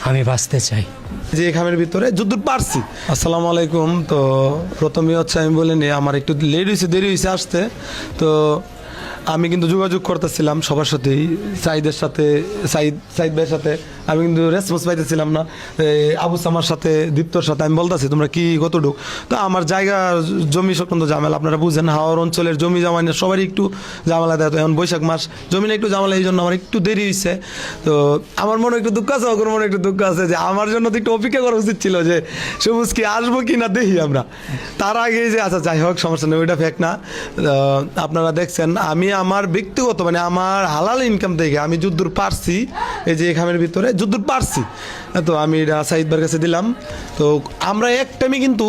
আমি বাঁচতে চাই। যে খামের ভিতরে যদ্দূর পারছি। আসসালামু আলাইকুম। তো প্রথমে হচ্ছে আমি বলে নিই আমার একটু লেট হয়েছে, দেরি হয়েছে আসতে। তো আমি কিন্তু যোগাযোগ করতেছিলাম সবার সাথেই, সাইদের সাথে, সাইদ ভাইয়ের সাথে। আমি কিন্তু রেসপন্স পাইতেছিলাম না। আবু সামার সাথে, দীপ্তর সাথে আমি বলতেছি তোমরা কি কতটুক। তো আমার জায়গা জমি সংক্রান্ত ঝামেলা আপনারা বুঝেন, হাওড় অঞ্চলের জমি জমা নিয়ে সবারই একটু ঝামেলা দেয়। তো এখন বৈশাখ মাস জমি নিয়ে একটু ঝামেলা, এই জন্য আমার একটু দেরি হয়েছে। তো আমার মনে একটু দুঃখ আছে, ওর মনে একটু দুঃখ আছে যে আমার জন্য তো একটু অপেক্ষা করা উচিত ছিল যে সবুজ কি আসবো কি না দেখি আমরা তার আগে যে আচ্ছা যাই হোক সমস্যা নেই, ওইটা ফেক না। আপনারা দেখছেন আমি আমার ব্যক্তিগত মানে আমার হালাল ইনকাম থেকে আমি যদ্দূর পারছি, এই যে খামের ভিতরে যদ্দূর পারছি, তো আমি এটা সাইদ ভাইয়ের কাছে দিলাম। তো আমরা এক টাইমে কিন্তু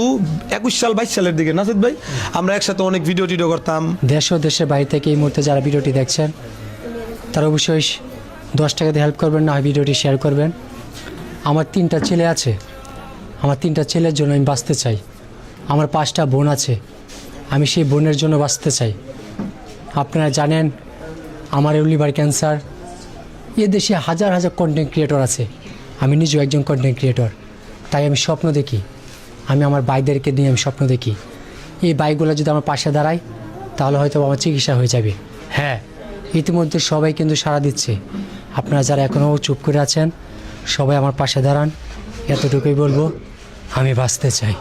21 সাল 22 সালের দিকে নাসিদ ভাই আমরা একসাথে অনেক ভিডিও টিডিও করতাম। দেশ ও দেশের বাইরে থেকে এই মুহূর্তে যারা ভিডিওটি দেখছেন তারা অবশ্যই 10 টাকা দিয়ে হেল্প করবেন, না হয় ভিডিওটি শেয়ার করবেন। আমার 3টা ছেলে আছে, আমার 3টা ছেলের জন্য আমি বাঁচতে চাই। আমার 5টা বোন আছে, আমি সেই বোনের জন্য বাঁচতে চাই। আপনারা জানেন আমার লিভার ক্যান্সার। এ দেশে হাজার হাজার কন্টেন্ট ক্রিয়েটর আছে, আমি নিজেও একজন কন্টেন্ট ক্রিয়েটর। তাই আমি স্বপ্ন দেখি, আমি আমার ভাইদেরকে নিয়ে আমি স্বপ্ন দেখি এই ভাইগুলো যদি আমার পাশে দাঁড়ায় তাহলে হয়তো আমার চিকিৎসা হয়ে যাবে। হ্যাঁ, ইতিমধ্যে সবাই কিন্তু সাড়া দিচ্ছে। আপনারা যারা এখনও চুপ করে আছেন সবাই আমার পাশে দাঁড়ান, এতটুকুই বলবো। আমি বাঁচতে চাই।